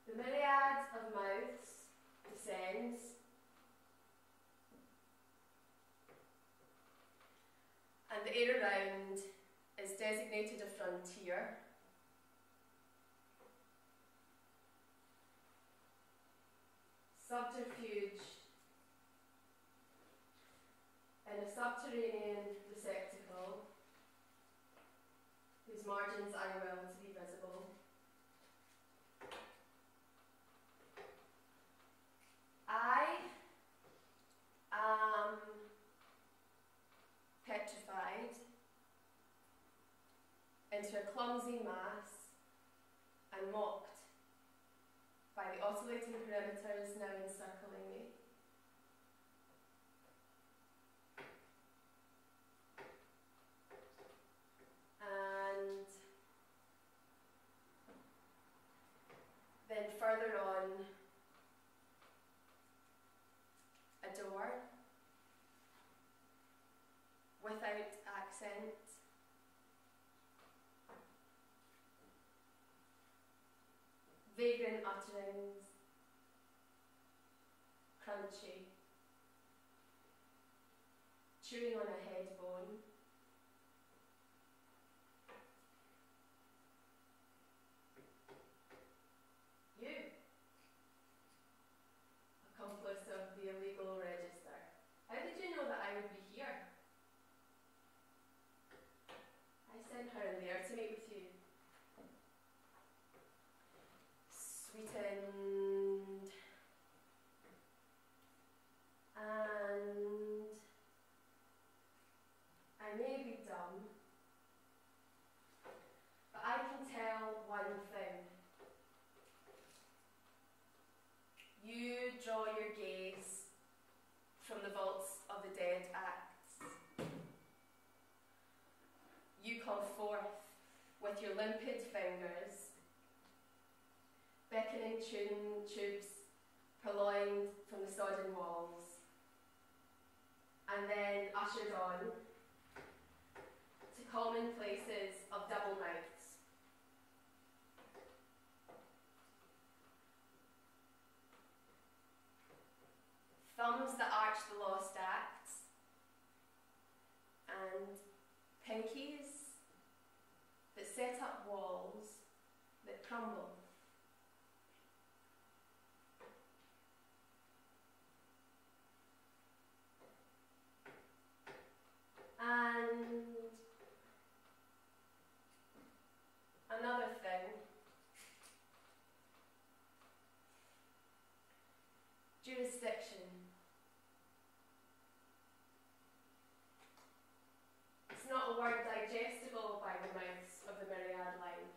The myriad of mouths descends, and the air around is designated a frontier. Subterfuge in a subterranean receptacle whose margins I will to be visible. I am petrified into a clumsy mass and mocked by the oscillating perimeters now encircling me. And then further on, a door without accent. Vagrant utterings, crunchy, chewing on a head bone. You, accomplice of the illegal register. How did you know that I would be here? I sent her in there to meet with you. Sweetened and I may be dumb, but I can tell one thing. You draw your gaze from the vaults of the dead acts. You call forth with your limpid fingers, beckoning tubes purloined from the sodden walls, and then ushered on to common places of double mouths. arms that arch the lost acts, and pinkies that set up walls that crumble. And another thing, jurisdiction. It's not a word digestible by the mouths of the Myriad line.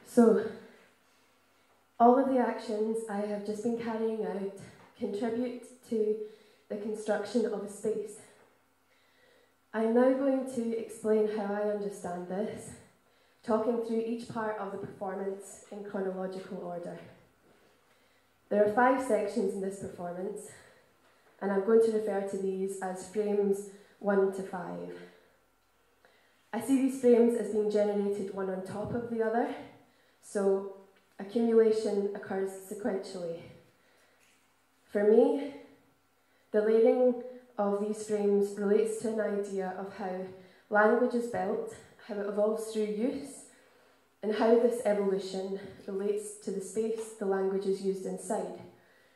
So, all of the actions I have just been carrying out contribute to the construction of a space. I'm now going to explain how I understand this, talking through each part of the performance in chronological order. There are 5 sections in this performance, and I'm going to refer to these as frames 1 to 5. I see these frames as being generated one on top of the other, so accumulation occurs sequentially. For me, the layering of these frames relates to an idea of how language is built, how it evolves through use, and how this evolution relates to the space the language is used inside.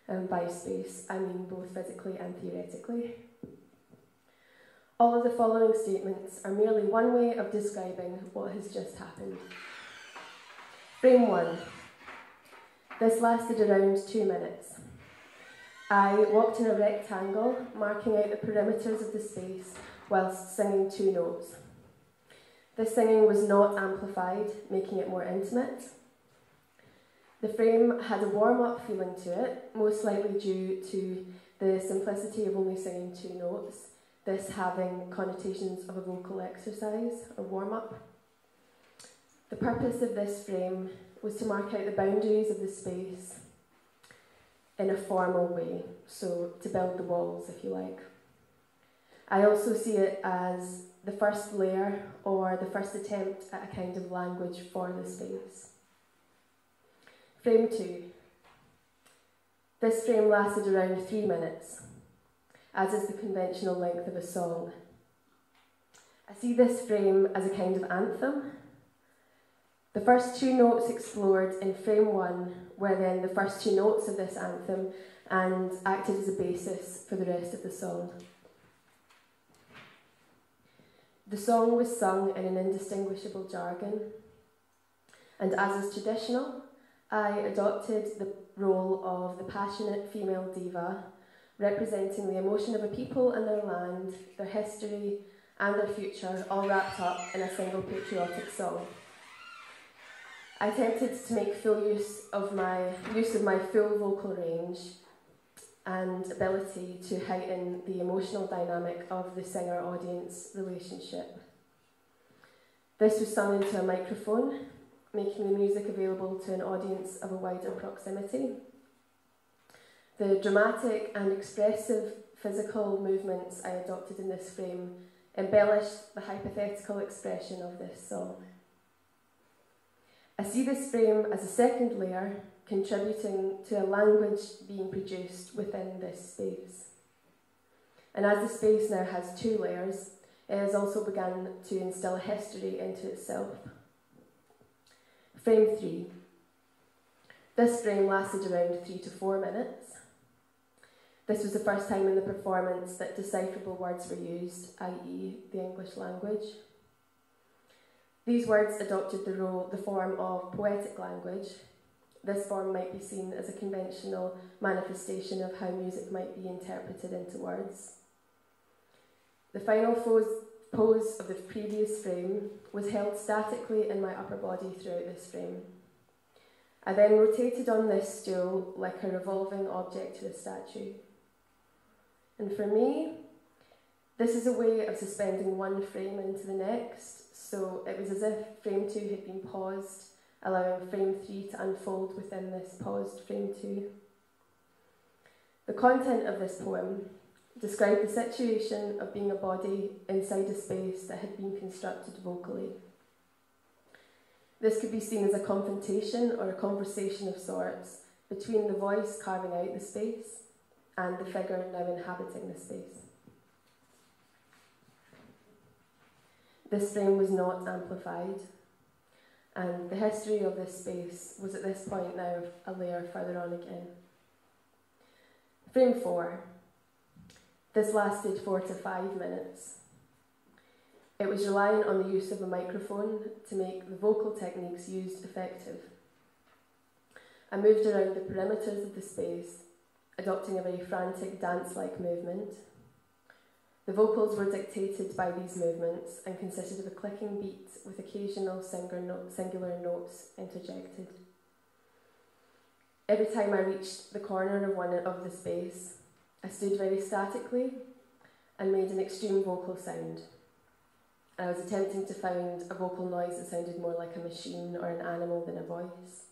And by space, I mean both physically and theoretically. All of the following statements are merely one way of describing what has just happened. Frame 1. This lasted around 2 minutes. I walked in a rectangle, marking out the perimeters of the space whilst singing 2 notes. This singing was not amplified, making it more intimate. The frame had a warm-up feeling to it, most likely due to the simplicity of only singing 2 notes. this having connotations of a vocal exercise or warm-up. The purpose of this frame was to mark out the boundaries of the space in a formal way, so to build the walls, if you like. I also see it as the first layer or the first attempt at a kind of language for the space. Frame 2. This frame lasted around 3 minutes, as is the conventional length of a song. I see this frame as a kind of anthem. The first 2 notes explored in frame 1 were then the first 2 notes of this anthem and acted as a basis for the rest of the song. The song was sung in an indistinguishable jargon, and as is traditional, I adopted the role of the passionate female diva, representing the emotion of a people and their land, their history and their future, all wrapped up in a single patriotic song. I attempted to make full use of my full vocal range and ability to heighten the emotional dynamic of the singer-audience relationship. This was sung into a microphone, making the music available to an audience of a wider proximity. The dramatic and expressive physical movements I adopted in this frame embellished the hypothetical expression of this song. I see this frame as a second layer, contributing to a language being produced within this space. And as the space now has 2 layers, it has also begun to instill a history into itself. Frame 3. This frame lasted around 3 to 4 minutes. This was the first time in the performance that decipherable words were used, i.e. the English language. These words adopted the form of poetic language. This form might be seen as a conventional manifestation of how music might be interpreted into words. The final pose of the previous frame was held statically in my upper body throughout this frame. I then rotated on this stool like a revolving object to a statue. And for me, this is a way of suspending one frame into the next, so it was as if frame 2 had been paused, allowing frame 3 to unfold within this paused frame 2. The content of this poem described the situation of being a body inside a space that had been constructed vocally. This could be seen as a confrontation or a conversation of sorts between the voice carving out the space and the figure now inhabiting the space. This frame was not amplified, and the history of this space was at this point now a layer further on again. Frame 4. This lasted 4 to 5 minutes. It was reliant on the use of a microphone to make the vocal techniques used effective. I moved around the perimeters of the space, adopting a very frantic dance-like movement. The vocals were dictated by these movements and consisted of a clicking beat with occasional singular notes interjected. Every time I reached the corner of one of the space, I stood very statically and made an extreme vocal sound. I was attempting to find a vocal noise that sounded more like a machine or an animal than a voice.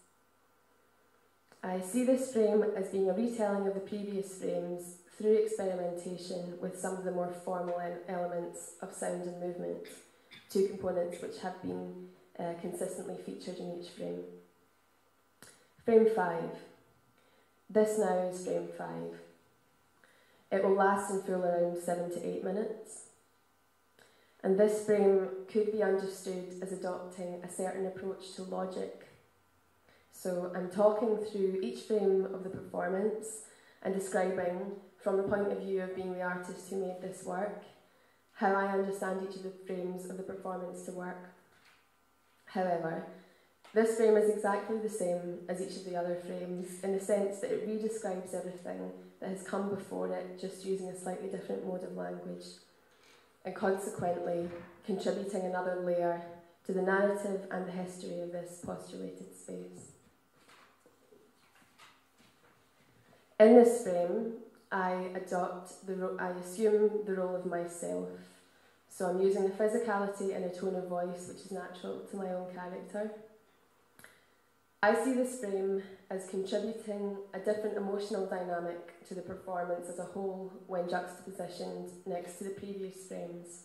I see this frame as being a retelling of the previous frames through experimentation with some of the more formal elements of sound and movement, 2 components which have been consistently featured in each frame. Frame 5. This now is frame 5. It will last in full around 7 to 8 minutes. And this frame could be understood as adopting a certain approach to logic. So I'm talking through each frame of the performance and describing, from the point of view of being the artist who made this work, how I understand each of the frames of the performance to work. However, this frame is exactly the same as each of the other frames in the sense that it redescribes everything that has come before it, just using a slightly different mode of language, and consequently contributing another layer to the narrative and the history of this postulated space. In this frame, I assume the role of myself. So I'm using a physicality and a tone of voice which is natural to my own character. I see this frame as contributing a different emotional dynamic to the performance as a whole when juxtapositioned next to the previous frames.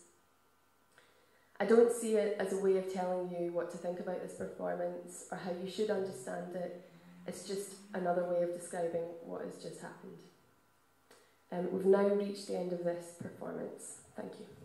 I don't see it as a way of telling you what to think about this performance or how you should understand it. It's just another way of describing what has just happened. We've now reached the end of this performance. Thank you.